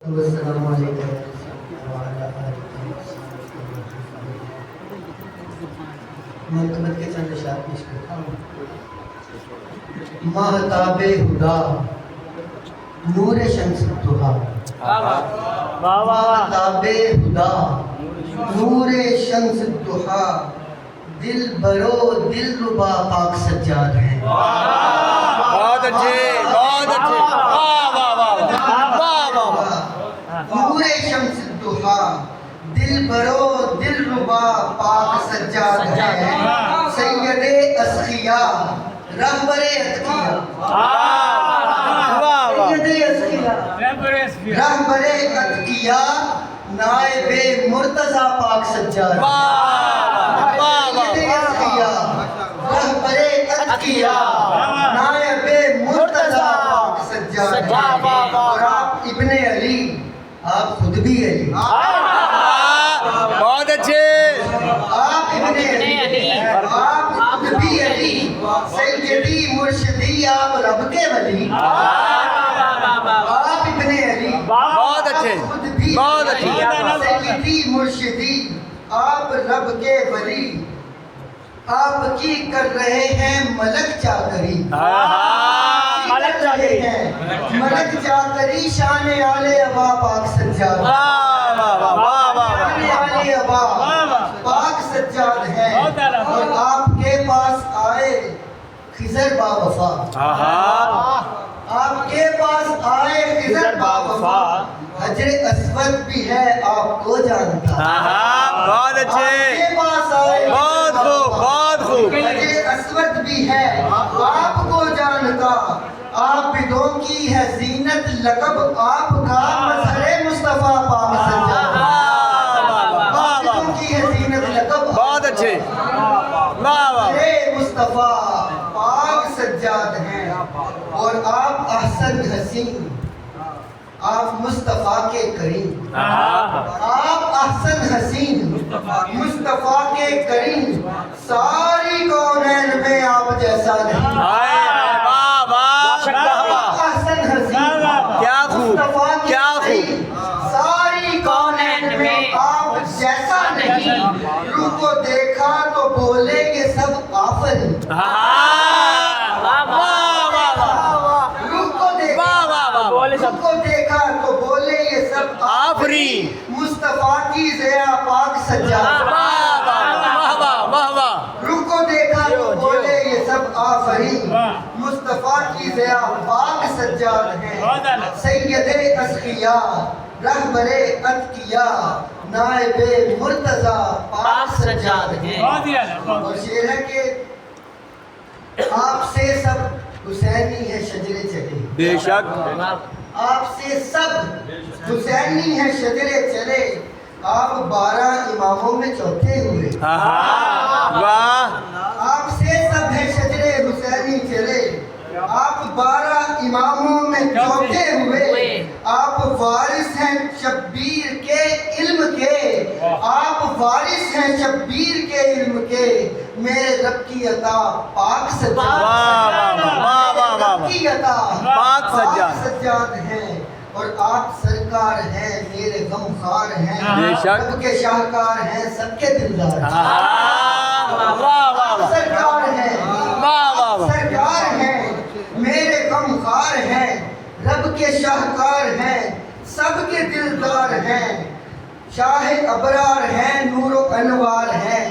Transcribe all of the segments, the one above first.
السلام علیکم منقبت کے چند اشعار پیش کرتا ہوں۔ ماہتاب ہدا نور شمس الضحیٰ، ماہتاب ہدا نور شمس الضحیٰ، دل برو دل ربا پاک سجاد ہیں۔ بہت اچھے، بہت اچھے، واہ واہ واہ واہ واہ۔ نور شمس الضحیٰ، دل برو دل ربا پاک سجاد ہے۔ سید اصفیاء رہبر اتقیاء، سید اصفیاء رہبر اتقیاء، نائب مرتضی پاک سجاد ہے۔ سید اصفیاء رہبر اتقیاء، نائب مرتضی پاک سجاد ہے۔ اور آپ ابن علی، آپ خود بھی علی، بہت اچھے، آپ ابن علی، آپ خود بھی علی، سیدی مرشدی آپ رب کے ولی، آپ ابن علی، بہت اچھے، خود بھی بہت اچھے۔ سیدی مرشدی آپ رب کے ولی، آپ کی کر رہے ہیں ملک چاکری، ملک چاکری، شان آل ابا پاک سجاد، شان آل ابا پاک سجاد ہے۔ اور آپ کے پاس آئے خضر با وفا، آپ کے پاس آئے خضر با وفا، حجر اسود بھی ہے آپ کو جانتا، بہت آپ اچھے، کے پاس آئے بہت خوب، بہت خوب۔ حجر اسود بھی ہے آپ کو جانتا، عابدوں کی ہے زینت لقب آپ کا، مظہر مصطفیٰ پاک سجاد، عابدوں کی ہے زینت لقب بہت اچھے، واہ واہ۔ مظہر مصطفیٰ پاک سجاد ہیں۔ اور آپ احسن حسین، آپ مصطفیٰ کے کریم، آپ احسن حسین مصطفیٰ کے کریم، ساری کونین میں آپ جیسا نہیں۔ واہ واہ، احسن حسین کیا خوب، مصطفیٰ کے کیا خوب۔ کریم، ساری کونین میں آپ جیسا نہیں۔ روح کو دیکھا تو بولے یہ سب آفرین، روح کو دیکھا کو دیکھا تو بولے یہ سب آفرین، مصطفیٰ کی ضیا پاک سجاد، روح کو دیکھا تو بولے یہ سب آفرین، مصطفیٰ کی ضیا پاک سجاد ہیں۔ سید اصفیاء رہبر اتقیاء، نائب مرتضی پاک سجاد ہیں۔ اور شعر ہے کہ آپ سے سب حسینی ہے شجرے چلے، بے شک، آپ سے سب حسینی ہے شجرے چلے، آپ 12 اماموں میں چوتھے ہوئے، واہ، آپ سے سب ہے شجرے حسینی چلے، آپ 12 اماموں میں چوتھے ہوئے، آپ وارث ہیں شبیر کے علم کے، آپ وارث ہیں شبیر کے علم کے، میرے رب کی عطا پاک سجاد، کی عطا پاک سجاد ہیں۔ اور آپ سرکار ہیں میرے غمخوار ہیں، بے شک، رب کے شاہکار ہیں سب کے دلدار، واہ سرکار ہیں، واہ، سرکار ہیں میرے غمخوار ہیں، رب کے شاہکار ہیں سب کے دلدار ہیں، شاہ ابرار ہیں نور و انوار ہیں،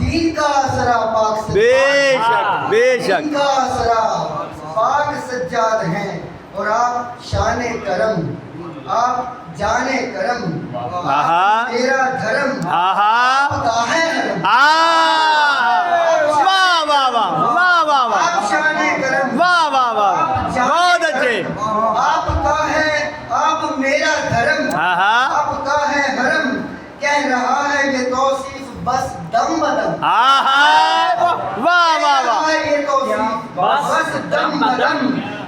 دین کا آسرا پاک بے سجاد، شک، بے شک، دین کا آسرا پاک سجاد ہیں۔ اور آپ شان کرم، آپ جان کرم، تیرا دھرم آپ کا ہے حرم، آپ شان کرم، بہت اچھے، آپ کا ہے، آپ میرا دھرم، آپ کا ہے حرم، کہہ رہا ہے یہ توصیف بس دم بدم، یہ توصیف بس دم بدم،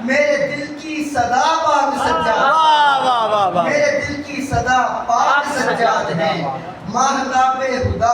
میرے دل کی صدا پاک سجاد، میرے دل کی صدا پاک سجاد ہے۔ ماہتاب ہدا